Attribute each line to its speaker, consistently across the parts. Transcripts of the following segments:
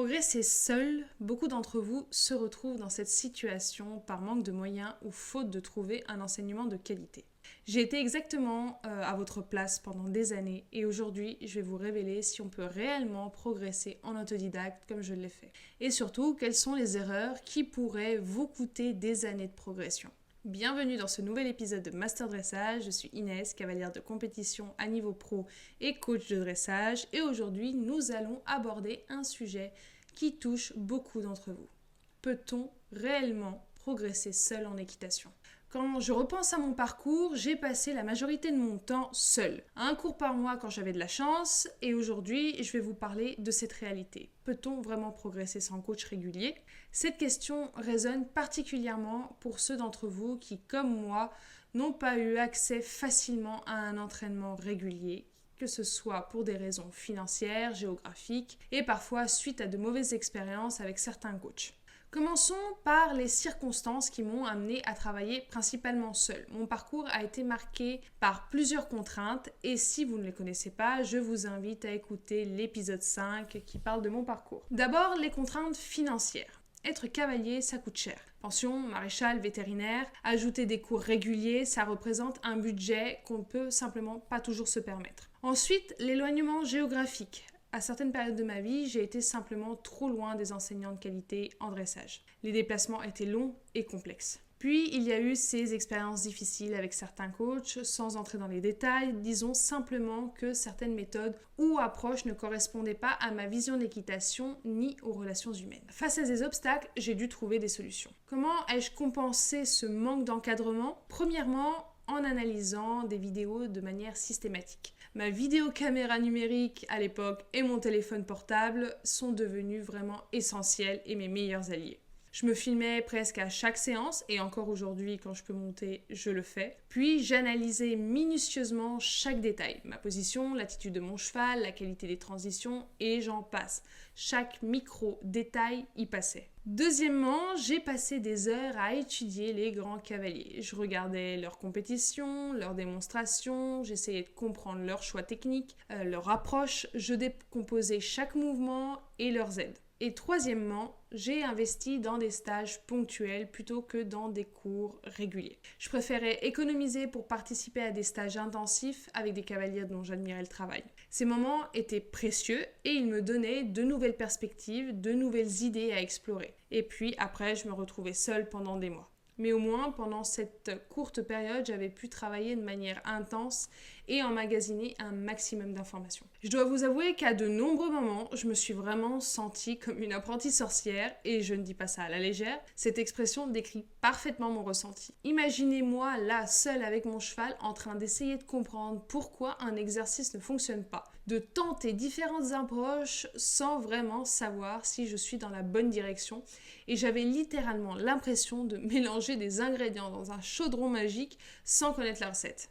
Speaker 1: progresser seul, beaucoup d'entre vous se retrouvent dans cette situation par manque de moyens ou faute de trouver un enseignement de qualité. J'ai été exactement à votre place pendant des années et aujourd'hui, je vais vous révéler si on peut réellement progresser en autodidacte comme je l'ai fait. Et surtout, quelles sont les erreurs qui pourraient vous coûter des années de progression. Bienvenue dans ce nouvel épisode de Master Dressage, je suis Inès, cavalière de compétition à niveau pro et coach de dressage et aujourd'hui nous allons aborder un sujet qui touche beaucoup d'entre vous. Peut-on réellement progresser seul en équitation ? Quand je repense à mon parcours, j'ai passé la majorité de mon temps seule. Un cours par mois quand j'avais de la chance et aujourd'hui, je vais vous parler de cette réalité. Peut-on vraiment progresser sans coach régulier ? Cette question résonne particulièrement pour ceux d'entre vous qui, comme moi, n'ont pas eu accès facilement à un entraînement régulier, que ce soit pour des raisons financières, géographiques et parfois suite à de mauvaises expériences avec certains coachs. Commençons par les circonstances qui m'ont amené à travailler principalement seule. Mon parcours a été marqué par plusieurs contraintes et si vous ne les connaissez pas, je vous invite à écouter l'épisode 5 qui parle de mon parcours. D'abord, les contraintes financières. Être cavalier, ça coûte cher. Pension, maréchal, vétérinaire, ajouter des cours réguliers, ça représente un budget qu'on ne peut simplement pas toujours se permettre. Ensuite, l'éloignement géographique. À certaines périodes de ma vie, j'ai été simplement trop loin des enseignants de qualité en dressage. Les déplacements étaient longs et complexes. Puis, il y a eu ces expériences difficiles avec certains coachs, sans entrer dans les détails, disons simplement que certaines méthodes ou approches ne correspondaient pas à ma vision de l'équitation ni aux relations humaines. Face à ces obstacles, j'ai dû trouver des solutions. Comment ai-je compensé ce manque d'encadrement ? Premièrement, en analysant des vidéos de manière systématique. Ma vidéocaméra numérique à l'époque et mon téléphone portable sont devenus vraiment essentiels et mes meilleurs alliés. Je me filmais presque à chaque séance et encore aujourd'hui quand je peux monter, je le fais. Puis j'analysais minutieusement chaque détail, ma position, l'attitude de mon cheval, la qualité des transitions et j'en passe. Chaque micro-détail y passait. Deuxièmement, j'ai passé des heures à étudier les grands cavaliers. Je regardais leurs compétitions, leurs démonstrations, j'essayais de comprendre leurs choix techniques, leur approche, je décomposais chaque mouvement et leurs aides. Et troisièmement, j'ai investi dans des stages ponctuels plutôt que dans des cours réguliers. Je préférais économiser pour participer à des stages intensifs avec des cavaliers dont j'admirais le travail. Ces moments étaient précieux et ils me donnaient de nouvelles perspectives, de nouvelles idées à explorer. Et puis après, je me retrouvais seule pendant des mois. Mais au moins, pendant cette courte période, j'avais pu travailler de manière intense et emmagasiner un maximum d'informations. Je dois vous avouer qu'à de nombreux moments, je me suis vraiment sentie comme une apprentie sorcière, et je ne dis pas ça à la légère, cette expression décrit parfaitement mon ressenti. Imaginez-moi là, seule avec mon cheval, en train d'essayer de comprendre pourquoi un exercice ne fonctionne pas, de tenter différentes approches sans vraiment savoir si je suis dans la bonne direction, et j'avais littéralement l'impression de mélanger des ingrédients dans un chaudron magique sans connaître la recette.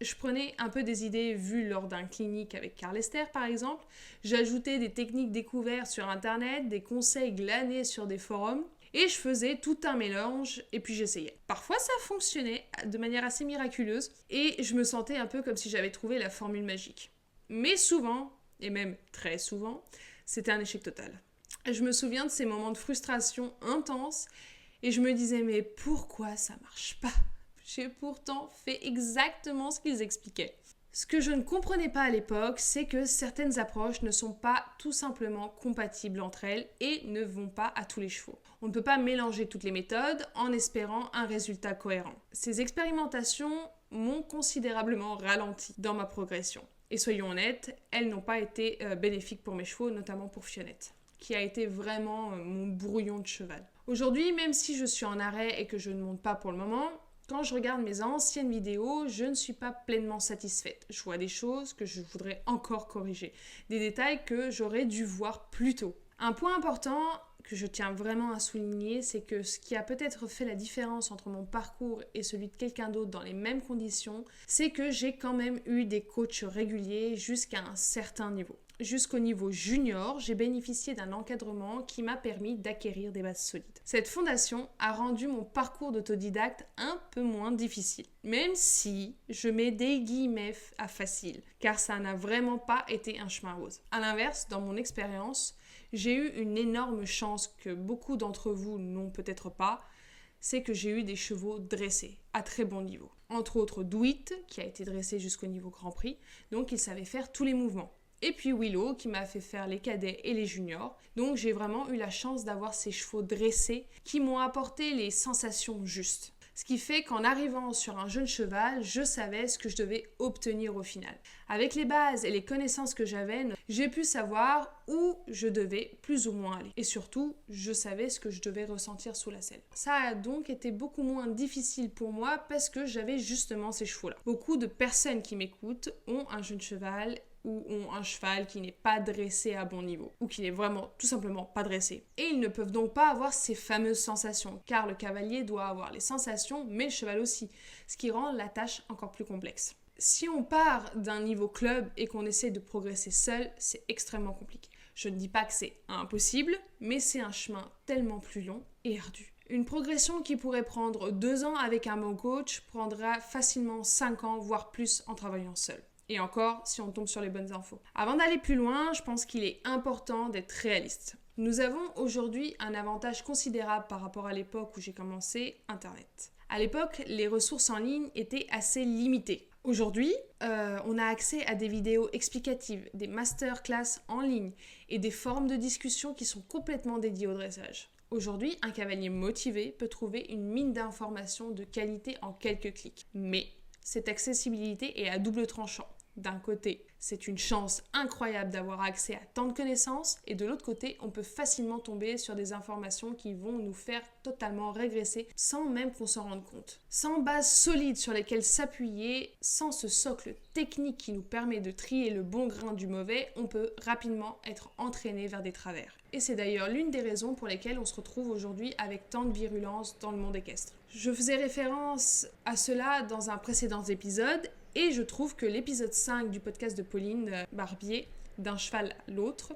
Speaker 1: Je prenais un peu des idées vues lors d'un clinique avec Karl Lester par exemple, j'ajoutais des techniques découvertes sur internet, des conseils glanés sur des forums, et je faisais tout un mélange et puis j'essayais. Parfois ça fonctionnait de manière assez miraculeuse et je me sentais un peu comme si j'avais trouvé la formule magique. Mais souvent, et même très souvent, c'était un échec total. Je me souviens de ces moments de frustration intense et je me disais mais pourquoi ça marche pas ? J'ai pourtant fait exactement ce qu'ils expliquaient. Ce que je ne comprenais pas à l'époque, c'est que certaines approches ne sont pas tout simplement compatibles entre elles et ne vont pas à tous les chevaux. On ne peut pas mélanger toutes les méthodes en espérant un résultat cohérent. Ces expérimentations m'ont considérablement ralenti dans ma progression. Et soyons honnêtes, elles n'ont pas été bénéfiques pour mes chevaux, notamment pour Fionnette, qui a été vraiment mon brouillon de cheval. Aujourd'hui, même si je suis en arrêt et que je ne monte pas pour le moment, quand je regarde mes anciennes vidéos, je ne suis pas pleinement satisfaite. Je vois des choses que je voudrais encore corriger, des détails que j'aurais dû voir plus tôt. Un point important que je tiens vraiment à souligner, c'est que ce qui a peut-être fait la différence entre mon parcours et celui de quelqu'un d'autre dans les mêmes conditions, c'est que j'ai quand même eu des coachs réguliers jusqu'à un certain niveau. Jusqu'au niveau junior, j'ai bénéficié d'un encadrement qui m'a permis d'acquérir des bases solides. Cette fondation a rendu mon parcours d'autodidacte un peu moins difficile, même si je mets des guillemets à facile, car ça n'a vraiment pas été un chemin rose. À l'inverse, dans mon expérience, J'ai eu une énorme chance que beaucoup d'entre vous n'ont peut-être pas, c'est que j'ai eu des chevaux dressés, à très bon niveau. Entre autres Douit, qui a été dressé jusqu'au niveau Grand Prix, donc il savait faire tous les mouvements. Et puis Willow, qui m'a fait faire les cadets et les juniors. Donc j'ai vraiment eu la chance d'avoir ces chevaux dressés qui m'ont apporté les sensations justes. Ce qui fait qu'en arrivant sur un jeune cheval, je savais ce que je devais obtenir au final. Avec les bases et les connaissances que j'avais, j'ai pu savoir où je devais plus ou moins aller. Et surtout, je savais ce que je devais ressentir sous la selle. Ça a donc été beaucoup moins difficile pour moi parce que j'avais justement ces chevaux-là. Beaucoup de personnes qui m'écoutent ont un jeune cheval ou ont un cheval qui n'est pas dressé à bon niveau, ou qui n'est vraiment tout simplement pas dressé. Et ils ne peuvent donc pas avoir ces fameuses sensations, car le cavalier doit avoir les sensations, mais le cheval aussi, ce qui rend la tâche encore plus complexe. Si on part d'un niveau club et qu'on essaie de progresser seul, c'est extrêmement compliqué. Je ne dis pas que c'est impossible, mais c'est un chemin tellement plus long et ardu. Une progression qui pourrait prendre 2 ans avec un bon coach prendra facilement 5 ans, voire plus en travaillant seul. Et encore, si on tombe sur les bonnes infos. Avant d'aller plus loin, je pense qu'il est important d'être réaliste. Nous avons aujourd'hui un avantage considérable par rapport à l'époque où j'ai commencé, Internet. À l'époque, les ressources en ligne étaient assez limitées. Aujourd'hui, on a accès à des vidéos explicatives, des masterclass en ligne et des forums de discussion qui sont complètement dédiés au dressage. Aujourd'hui, un cavalier motivé peut trouver une mine d'informations de qualité en quelques clics. Mais cette accessibilité est à double tranchant. D'un côté, c'est une chance incroyable d'avoir accès à tant de connaissances et de l'autre côté, on peut facilement tomber sur des informations qui vont nous faire totalement régresser sans même qu'on s'en rende compte. Sans base solide sur lesquelles s'appuyer, sans ce socle technique qui nous permet de trier le bon grain du mauvais, on peut rapidement être entraîné vers des travers. Et c'est d'ailleurs l'une des raisons pour lesquelles on se retrouve aujourd'hui avec tant de virulence dans le monde équestre. Je faisais référence à cela dans un précédent épisode et je trouve que l'épisode 5 du podcast de Pauline Barbier, D'un cheval à l'autre,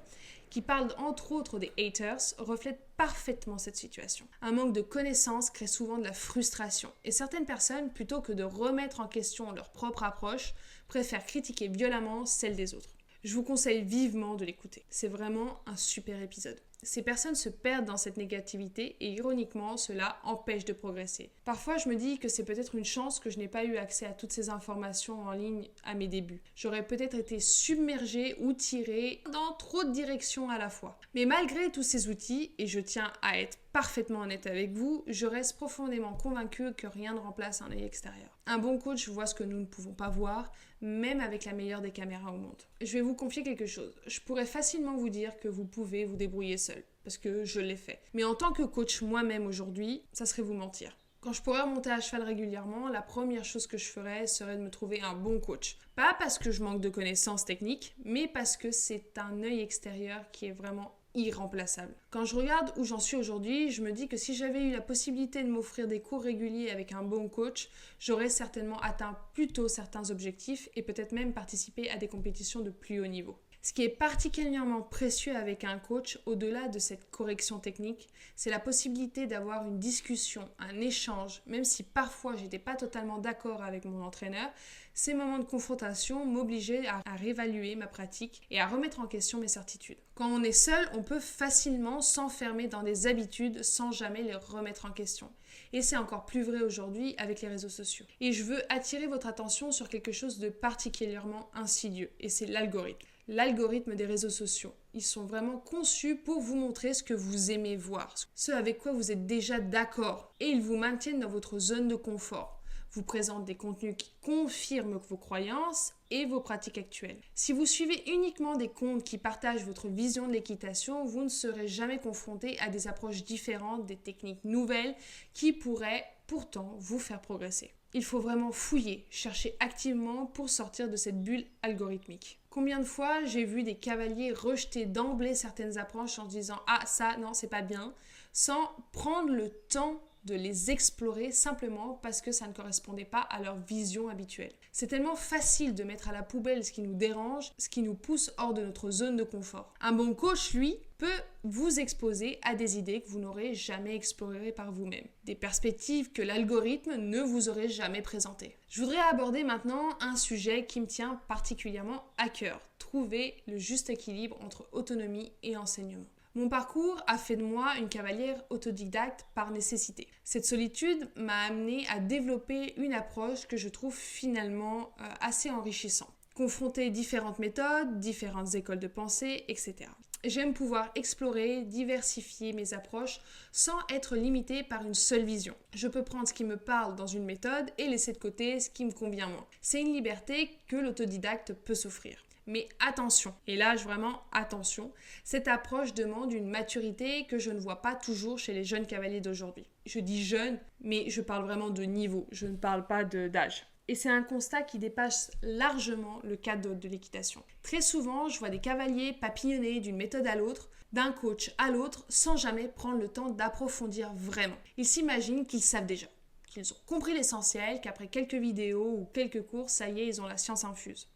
Speaker 1: qui parle entre autres des haters, reflète parfaitement cette situation. Un manque de connaissances crée souvent de la frustration et certaines personnes, plutôt que de remettre en question leur propre approche, préfèrent critiquer violemment celle des autres. Je vous conseille vivement de l'écouter. C'est vraiment un super épisode. Ces personnes se perdent dans cette négativité et ironiquement, cela empêche de progresser. Parfois, je me dis que c'est peut-être une chance que je n'ai pas eu accès à toutes ces informations en ligne à mes débuts. J'aurais peut-être été submergée ou tirée dans trop de directions à la fois. Mais malgré tous ces outils, et je tiens à être parfaitement honnête avec vous, je reste profondément convaincue que rien ne remplace un œil extérieur. Un bon coach voit ce que nous ne pouvons pas voir, même avec la meilleure des caméras au monde. Je vais vous confier quelque chose. Je pourrais facilement vous dire que vous pouvez vous débrouiller seul, parce que je l'ai fait. Mais en tant que coach moi-même aujourd'hui, ça serait vous mentir. Quand je pourrais remonter à cheval régulièrement, la première chose que je ferais serait de me trouver un bon coach. Pas parce que je manque de connaissances techniques, mais parce que c'est un œil extérieur qui est vraiment irremplaçable. Quand je regarde où j'en suis aujourd'hui, je me dis que si j'avais eu la possibilité de m'offrir des cours réguliers avec un bon coach, j'aurais certainement atteint plus tôt certains objectifs et peut-être même participé à des compétitions de plus haut niveau. Ce qui est particulièrement précieux avec un coach, au-delà de cette correction technique, c'est la possibilité d'avoir une discussion, un échange, même si parfois j'étais pas totalement d'accord avec mon entraîneur. Ces moments de confrontation m'obligeaient à réévaluer ma pratique et à remettre en question mes certitudes. Quand on est seul, on peut facilement s'enfermer dans des habitudes sans jamais les remettre en question. Et c'est encore plus vrai aujourd'hui avec les réseaux sociaux. Et je veux attirer votre attention sur quelque chose de particulièrement insidieux, et c'est l'algorithme. L'algorithme des réseaux sociaux. Ils sont vraiment conçus pour vous montrer ce que vous aimez voir, ce avec quoi vous êtes déjà d'accord, et ils vous maintiennent dans votre zone de confort. Vous présentent des contenus qui confirment vos croyances et vos pratiques actuelles. Si vous suivez uniquement des comptes qui partagent votre vision de l'équitation, vous ne serez jamais confronté à des approches différentes, des techniques nouvelles qui pourraient pourtant vous faire progresser. Il faut vraiment fouiller, chercher activement pour sortir de cette bulle algorithmique. Combien de fois j'ai vu des cavaliers rejeter d'emblée certaines approches en se disant « Ah, ça, non, c'est pas bien », sans prendre le temps de les explorer simplement parce que ça ne correspondait pas à leur vision habituelle. C'est tellement facile de mettre à la poubelle ce qui nous dérange, ce qui nous pousse hors de notre zone de confort. Un bon coach, lui, peut vous exposer à des idées que vous n'aurez jamais explorées par vous-même, des perspectives que l'algorithme ne vous aurait jamais présentées. Je voudrais aborder maintenant un sujet qui me tient particulièrement à cœur, trouver le juste équilibre entre autonomie et enseignement. Mon parcours a fait de moi une cavalière autodidacte par nécessité. Cette solitude m'a amenée à développer une approche que je trouve finalement assez enrichissante. Confronter différentes méthodes, différentes écoles de pensée, etc. J'aime pouvoir explorer, diversifier mes approches sans être limitée par une seule vision. Je peux prendre ce qui me parle dans une méthode et laisser de côté ce qui me convient moins. C'est une liberté que l'autodidacte peut s'offrir. Mais attention, et là vraiment attention, cette approche demande une maturité que je ne vois pas toujours chez les jeunes cavaliers d'aujourd'hui. Je dis jeunes, mais je parle vraiment de niveau, je ne parle pas d'âge. Et c'est un constat qui dépasse largement le cadre de l'équitation. Très souvent, je vois des cavaliers papillonner d'une méthode à l'autre, d'un coach à l'autre, sans jamais prendre le temps d'approfondir vraiment. Ils s'imaginent qu'ils savent déjà, qu'ils ont compris l'essentiel, qu'après quelques vidéos ou quelques cours, ça y est, ils ont la science infuse.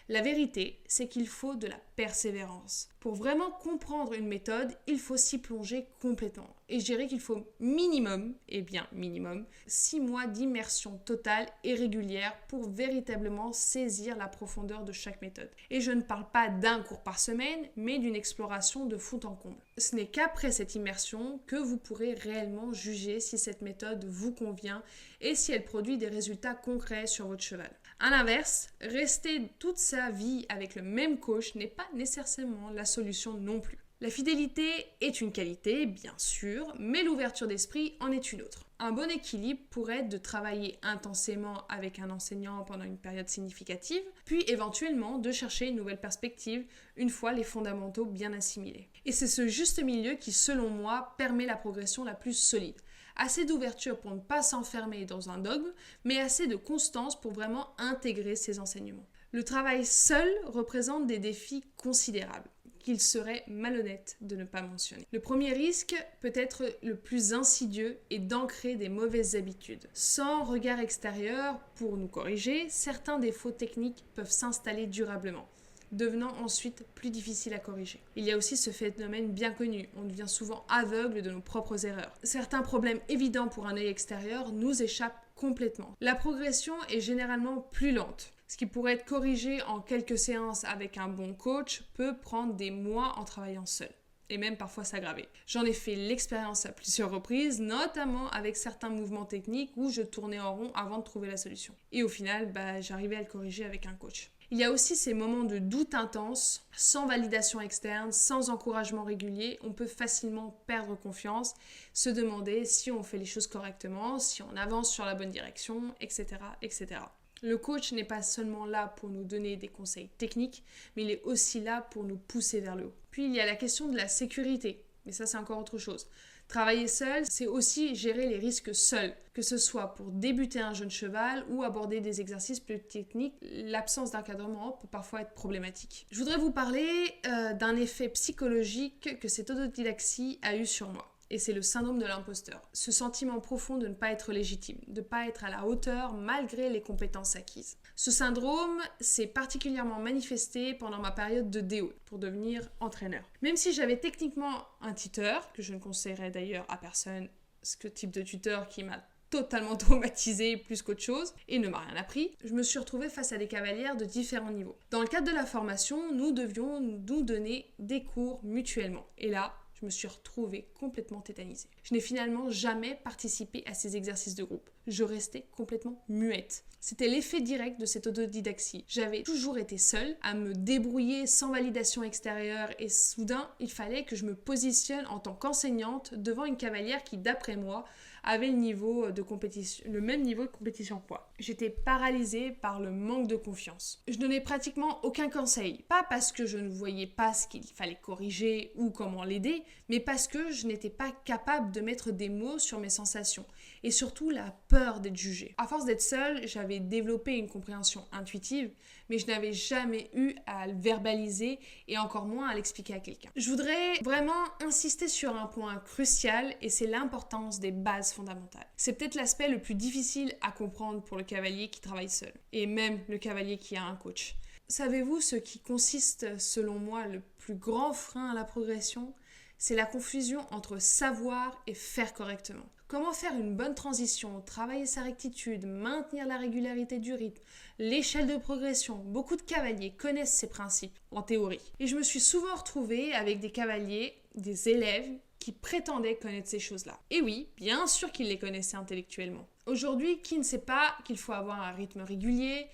Speaker 1: La vérité, c'est qu'il faut de la persévérance. Pour vraiment comprendre une méthode, il faut s'y plonger complètement. Et je dirais qu'il faut minimum, et bien minimum, 6 mois d'immersion totale et régulière pour véritablement saisir la profondeur de chaque méthode. Et je ne parle pas d'un cours par semaine, mais d'une exploration de fond en comble. Ce n'est qu'après cette immersion que vous pourrez réellement juger si cette méthode vous convient et si elle produit des résultats concrets sur votre cheval. À l'inverse, rester toute sa vie avec le même coach n'est pas nécessairement la solution non plus. La fidélité est une qualité, bien sûr, mais l'ouverture d'esprit en est une autre. Un bon équilibre pourrait être de travailler intensément avec un enseignant pendant une période significative, puis éventuellement de chercher une nouvelle perspective une fois les fondamentaux bien assimilés. Et c'est ce juste milieu qui, selon moi, permet la progression la plus solide. Assez d'ouverture pour ne pas s'enfermer dans un dogme, mais assez de constance pour vraiment intégrer ces enseignements. Le travail seul représente des défis considérables qu'il serait malhonnête de ne pas mentionner. Le premier risque, peut-être le plus insidieux, est d'ancrer des mauvaises habitudes. Sans regard extérieur pour nous corriger, certains défauts techniques peuvent s'installer durablement, devenant ensuite plus difficile à corriger. Il y a aussi ce phénomène bien connu, on devient souvent aveugle de nos propres erreurs. Certains problèmes évidents pour un œil extérieur nous échappent complètement. La progression est généralement plus lente. Ce qui pourrait être corrigé en quelques séances avec un bon coach peut prendre des mois en travaillant seul, et même parfois s'aggraver. J'en ai fait l'expérience à plusieurs reprises, notamment avec certains mouvements techniques où je tournais en rond avant de trouver la solution. Et au final, j'arrivais à le corriger avec un coach. Il y a aussi ces moments de doute intense, sans validation externe, sans encouragement régulier, on peut facilement perdre confiance, se demander si on fait les choses correctement, si on avance sur la bonne direction, etc., etc. Le coach n'est pas seulement là pour nous donner des conseils techniques, mais il est aussi là pour nous pousser vers le haut. Puis il y a la question de la sécurité, mais ça c'est encore autre chose. Travailler seul, c'est aussi gérer les risques seul, que ce soit pour débuter un jeune cheval ou aborder des exercices plus techniques. L'absence d'encadrement peut parfois être problématique. Je voudrais vous parler d'un effet psychologique que cette autodidaxie a eu sur moi. Et c'est le syndrome de l'imposteur. Ce sentiment profond de ne pas être légitime, de ne pas être à la hauteur malgré les compétences acquises. Ce syndrome s'est particulièrement manifesté pendant ma période de DO pour devenir entraîneur. Même si j'avais techniquement un tuteur, que je ne conseillerais d'ailleurs à personne, ce type de tuteur qui m'a totalement traumatisée plus qu'autre chose et ne m'a rien appris, je me suis retrouvée face à des cavalières de différents niveaux. Dans le cadre de la formation, nous devions nous donner des cours mutuellement. Et là, je me suis retrouvée complètement tétanisée. Je n'ai finalement jamais participé à ces exercices de groupe. Je restais complètement muette. C'était l'effet direct de cette autodidaxie. J'avais toujours été seule à me débrouiller sans validation extérieure et soudain, il fallait que je me positionne en tant qu'enseignante devant une cavalière qui, d'après moi, avait le même niveau de compétition que moi. J'étais paralysée par le manque de confiance. Je donnais pratiquement aucun conseil. Pas parce que je ne voyais pas ce qu'il fallait corriger ou comment l'aider, mais parce que je n'étais pas capable de mettre des mots sur mes sensations. Et surtout la peur d'être jugée. À force d'être seule, j'avais développé une compréhension intuitive, mais je n'avais jamais eu à le verbaliser et encore moins à l'expliquer à quelqu'un. Je voudrais vraiment insister sur un point crucial et c'est l'importance des bases fondamentales. C'est peut-être l'aspect le plus difficile à comprendre pour le cavalier qui travaille seul et même le cavalier qui a un coach. Savez-vous ce qui consiste, selon moi, le plus grand frein à la progression ? C'est la confusion entre savoir et faire correctement. Comment faire une bonne transition, travailler sa rectitude, maintenir la régularité du rythme, l'échelle de progression. Beaucoup de cavaliers connaissent ces principes en théorie. Et je me suis souvent retrouvée avec des cavaliers des élèves qui prétendaient connaître ces choses-là. Et oui, bien sûr qu'ils les connaissaient intellectuellement. Aujourd'hui, qui ne sait pas qu'il faut avoir un rythme régulier,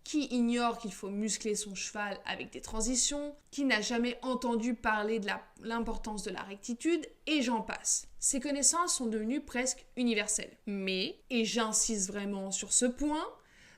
Speaker 1: qui ignore qu'il faut muscler son cheval avec des transitions, qui n'a jamais entendu parler de l'importance de la rectitude, et j'en passe. Ces connaissances sont devenues presque universelles. Mais, et j'insiste vraiment sur ce point,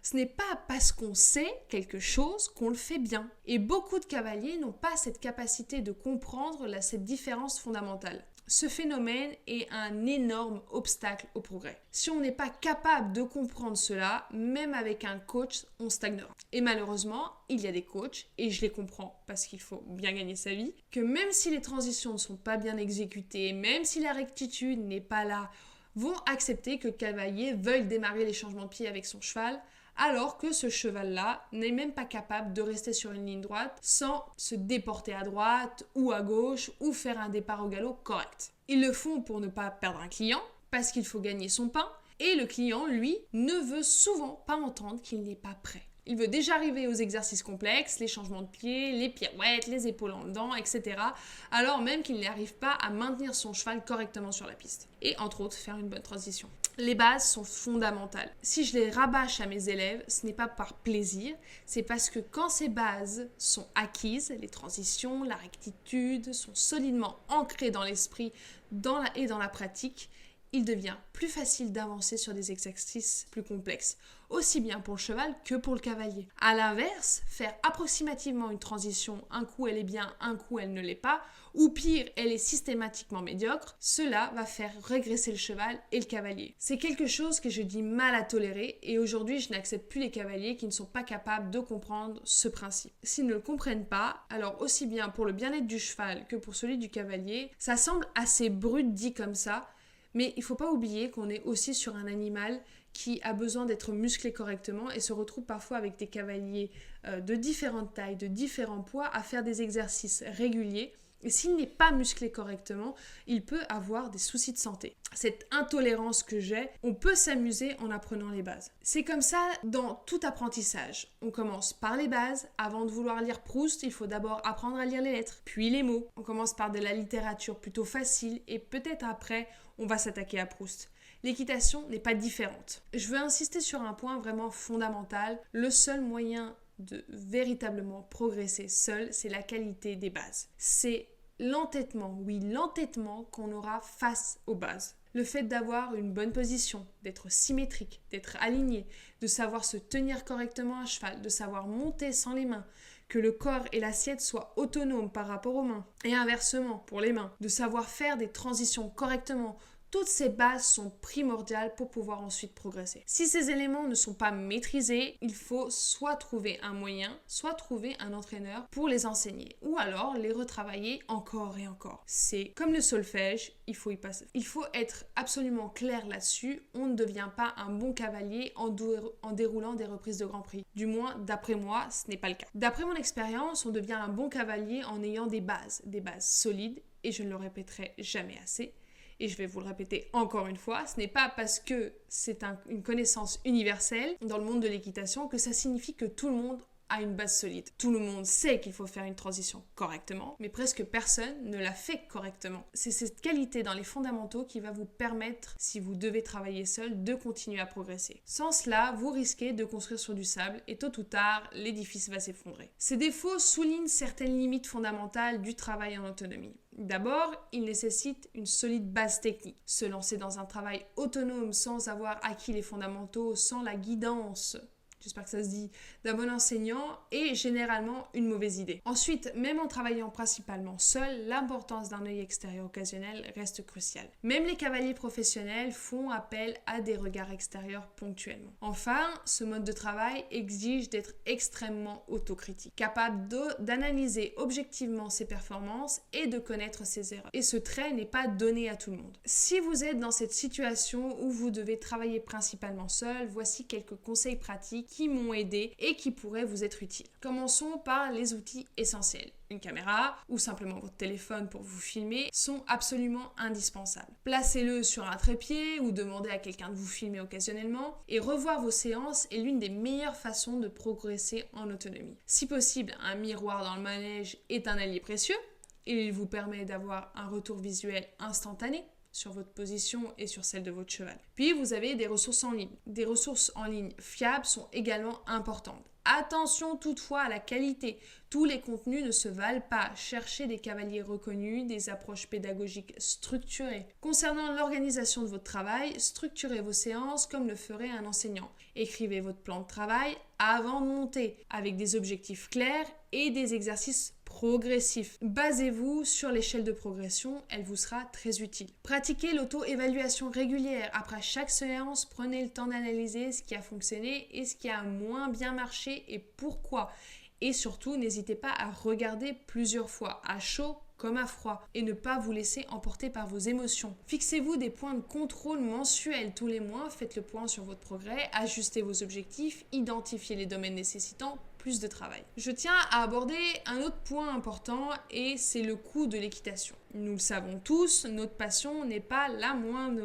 Speaker 1: ce n'est pas parce qu'on sait quelque chose qu'on le fait bien. Et beaucoup de cavaliers n'ont pas cette capacité de comprendre cette différence fondamentale. Ce phénomène est un énorme obstacle au progrès. Si on n'est pas capable de comprendre cela, même avec un coach, on stagnera. Et malheureusement, il y a des coachs, et je les comprends parce qu'il faut bien gagner sa vie, que même si les transitions ne sont pas bien exécutées, même si la rectitude n'est pas là, vont accepter que le cavalier veuille démarrer les changements de pied avec son cheval, alors que ce cheval-là n'est même pas capable de rester sur une ligne droite sans se déporter à droite ou à gauche ou faire un départ au galop correct. Ils le font pour ne pas perdre un client, parce qu'il faut gagner son pain, et le client, lui, ne veut souvent pas entendre qu'il n'est pas prêt. Il veut déjà arriver aux exercices complexes, les changements de pied, les pirouettes, les épaules en dedans, etc. alors même qu'il n'arrive pas à maintenir son cheval correctement sur la piste. Et entre autres, faire une bonne transition. Les bases sont fondamentales. Si je les rabâche à mes élèves, ce n'est pas par plaisir, c'est parce que quand ces bases sont acquises, les transitions, la rectitude sont solidement ancrées dans l'esprit et dans la pratique, il devient plus facile d'avancer sur des exercices plus complexes, aussi bien pour le cheval que pour le cavalier. A l'inverse, faire approximativement une transition, un coup elle est bien, un coup elle ne l'est pas, ou pire, elle est systématiquement médiocre, cela va faire régresser le cheval et le cavalier. C'est quelque chose que je dis mal à tolérer et aujourd'hui je n'accepte plus les cavaliers qui ne sont pas capables de comprendre ce principe. S'ils ne le comprennent pas, alors aussi bien pour le bien-être du cheval que pour celui du cavalier, ça semble assez brut dit comme ça, mais il ne faut pas oublier qu'on est aussi sur un animal qui a besoin d'être musclé correctement et se retrouve parfois avec des cavaliers de différentes tailles, de différents poids, à faire des exercices réguliers. Et s'il n'est pas musclé correctement, il peut avoir des soucis de santé. Cette intolérance que j'ai, on peut s'amuser en apprenant les bases. C'est comme ça dans tout apprentissage. On commence par les bases. Avant de vouloir lire Proust, il faut d'abord apprendre à lire les lettres, puis les mots. On commence par de la littérature plutôt facile et peut-être après, on va s'attaquer à Proust. L'équitation n'est pas différente. Je veux insister sur un point vraiment fondamental. Le seul moyen de véritablement progresser seul, c'est la qualité des bases. C'est l'entêtement, oui, l'entêtement qu'on aura face aux bases. Le fait d'avoir une bonne position, d'être symétrique, d'être aligné, de savoir se tenir correctement à cheval, de savoir monter sans les mains, que le corps et l'assiette soient autonomes par rapport aux mains, et inversement pour les mains, de savoir faire des transitions correctement. Toutes ces bases sont primordiales pour pouvoir ensuite progresser. Si ces éléments ne sont pas maîtrisés, il faut soit trouver un moyen, soit trouver un entraîneur pour les enseigner, ou alors les retravailler encore et encore. C'est comme le solfège, il faut y passer. Il faut être absolument clair là-dessus. On ne devient pas un bon cavalier en déroulant des reprises de Grand Prix. Du moins, d'après moi, ce n'est pas le cas. D'après mon expérience, on devient un bon cavalier en ayant des bases solides, et je ne le répéterai jamais assez. Et je vais vous le répéter encore une fois, ce n'est pas parce que c'est une connaissance universelle dans le monde de l'équitation que ça signifie que tout le monde a une base solide. Tout le monde sait qu'il faut faire une transition correctement, mais presque personne ne la fait correctement. C'est cette qualité dans les fondamentaux qui va vous permettre, si vous devez travailler seul, de continuer à progresser. Sans cela, vous risquez de construire sur du sable et tôt ou tard, l'édifice va s'effondrer. Ces défauts soulignent certaines limites fondamentales du travail en autonomie. D'abord, il nécessite une solide base technique. Se lancer dans un travail autonome sans avoir acquis les fondamentaux, sans la guidance, j'espère que ça se dit, d'un bon enseignant est généralement une mauvaise idée. Ensuite, même en travaillant principalement seul, l'importance d'un œil extérieur occasionnel reste cruciale. Même les cavaliers professionnels font appel à des regards extérieurs ponctuellement. Enfin, ce mode de travail exige d'être extrêmement autocritique, capable d'analyser objectivement ses performances et de connaître ses erreurs. Et ce trait n'est pas donné à tout le monde. Si vous êtes dans cette situation où vous devez travailler principalement seul, voici quelques conseils pratiques qui m'ont aidé et qui pourraient vous être utiles. Commençons par les outils essentiels. Une caméra ou simplement votre téléphone pour vous filmer sont absolument indispensables. Placez-le sur un trépied ou demandez à quelqu'un de vous filmer occasionnellement et revoir vos séances est l'une des meilleures façons de progresser en autonomie. Si possible, un miroir dans le manège est un allié précieux. Il vous permet d'avoir un retour visuel instantané sur votre position et sur celle de votre cheval. Puis vous avez des ressources en ligne. Des ressources en ligne fiables sont également importantes. Attention toutefois à la qualité. Tous les contenus ne se valent pas. Cherchez des cavaliers reconnus, des approches pédagogiques structurées. Concernant l'organisation de votre travail, structurez vos séances comme le ferait un enseignant. Écrivez votre plan de travail avant de monter, avec des objectifs clairs et des exercices progressif. Basez-vous sur l'échelle de progression, elle vous sera très utile. Pratiquez l'auto-évaluation régulière. Après chaque séance, prenez le temps d'analyser ce qui a fonctionné et ce qui a moins bien marché et pourquoi. Et surtout, n'hésitez pas à regarder plusieurs fois, à chaud comme à froid, et ne pas vous laisser emporter par vos émotions. Fixez-vous des points de contrôle mensuels tous les mois, faites le point sur votre progrès, ajustez vos objectifs, identifiez les domaines nécessitant plus de travail. Je tiens à aborder un autre point important et c'est le coût de l'équitation. Nous le savons tous, notre passion n'est pas la moins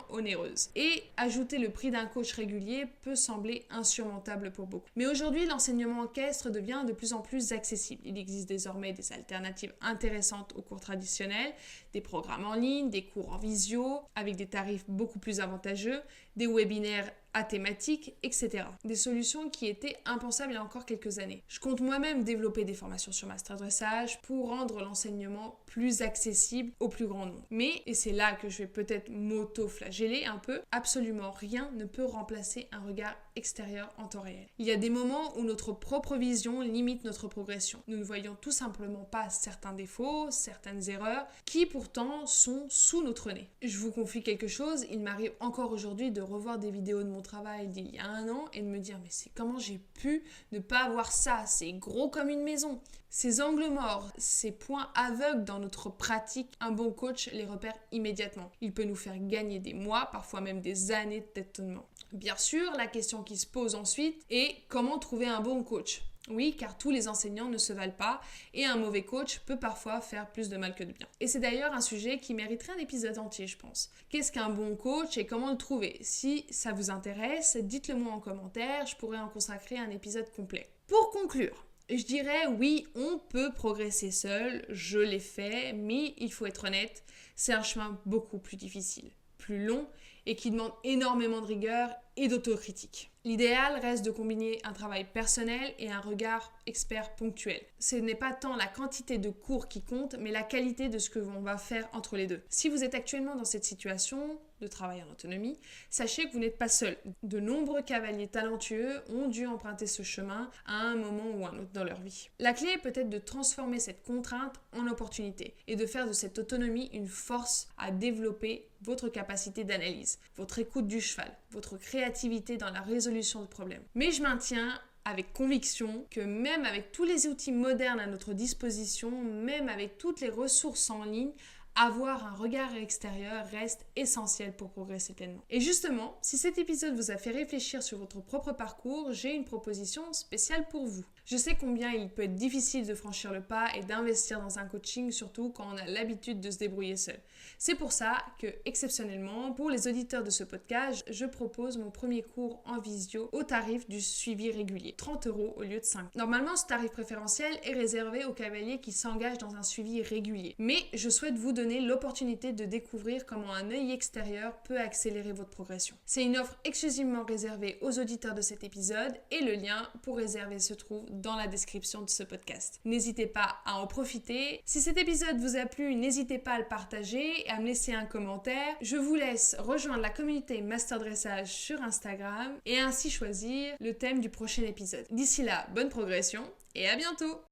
Speaker 1: onéreuse. Et ajouter le prix d'un coach régulier peut sembler insurmontable pour beaucoup. Mais aujourd'hui, l'enseignement équestre devient de plus en plus accessible. Il existe désormais des alternatives intéressantes aux cours traditionnels, des programmes en ligne, des cours en visio, avec des tarifs beaucoup plus avantageux, des webinaires à thématiques, etc. Des solutions qui étaient impensables il y a encore quelques années. Je compte moi-même développer des formations sur Master Dressage pour rendre l'enseignement plus accessible au plus grand nombre. Mais, et c'est là que je vais peut-être m'auto-flageller un peu, absolument rien ne peut remplacer un regard extérieur en temps réel. Il y a des moments où notre propre vision limite notre progression. Nous ne voyons tout simplement pas certains défauts, certaines erreurs, qui pourtant sont sous notre nez. Je vous confie quelque chose, il m'arrive encore aujourd'hui de revoir des vidéos de mon travail d'il y a un an et de me dire mais c'est comment j'ai pu ne pas avoir ça, c'est gros comme une maison. Ces angles morts, ces points aveugles dans notre pratique, un bon coach les repère immédiatement. Il peut nous faire gagner des mois, parfois même des années de tâtonnement. Bien sûr, la question qui se pose ensuite est comment trouver un bon coach ? Oui, car tous les enseignants ne se valent pas et un mauvais coach peut parfois faire plus de mal que de bien. Et c'est d'ailleurs un sujet qui mériterait un épisode entier, je pense. Qu'est-ce qu'un bon coach et comment le trouver ? Si ça vous intéresse, dites-le moi en commentaire, je pourrais en consacrer un épisode complet. Pour conclure, je dirais oui, on peut progresser seul, je l'ai fait, mais il faut être honnête, c'est un chemin beaucoup plus difficile, plus long et qui demande énormément de rigueur et d'autocritique. L'idéal reste de combiner un travail personnel et un regard expert ponctuel. Ce n'est pas tant la quantité de cours qui compte, mais la qualité de ce que l'on va faire entre les deux. Si vous êtes actuellement dans cette situation de travail en autonomie, sachez que vous n'êtes pas seul. De nombreux cavaliers talentueux ont dû emprunter ce chemin à un moment ou un autre dans leur vie. La clé est peut-être de transformer cette contrainte en opportunité et de faire de cette autonomie une force à développer votre capacité d'analyse, votre écoute du cheval, votre créativité dans la résolution de problèmes. Mais je maintiens avec conviction que même avec tous les outils modernes à notre disposition, même avec toutes les ressources en ligne, avoir un regard extérieur reste essentiel pour progresser pleinement. Et justement, si cet épisode vous a fait réfléchir sur votre propre parcours, j'ai une proposition spéciale pour vous. Je sais combien il peut être difficile de franchir le pas et d'investir dans un coaching, surtout quand on a l'habitude de se débrouiller seul. C'est pour ça que, exceptionnellement, pour les auditeurs de ce podcast, je propose mon premier cours en visio au tarif du suivi régulier, 30 € au lieu de 5. Normalement, ce tarif préférentiel est réservé aux cavaliers qui s'engagent dans un suivi régulier. Mais je souhaite vous donner l'opportunité de découvrir comment un œil extérieur peut accélérer votre progression. C'est une offre exclusivement réservée aux auditeurs de cet épisode et le lien pour réserver se trouve dans la description de ce podcast. N'hésitez pas à en profiter. Si cet épisode vous a plu, n'hésitez pas à le partager et à me laisser un commentaire. Je vous laisse rejoindre la communauté Master Dressage sur Instagram et ainsi choisir le thème du prochain épisode. D'ici là, bonne progression et à bientôt!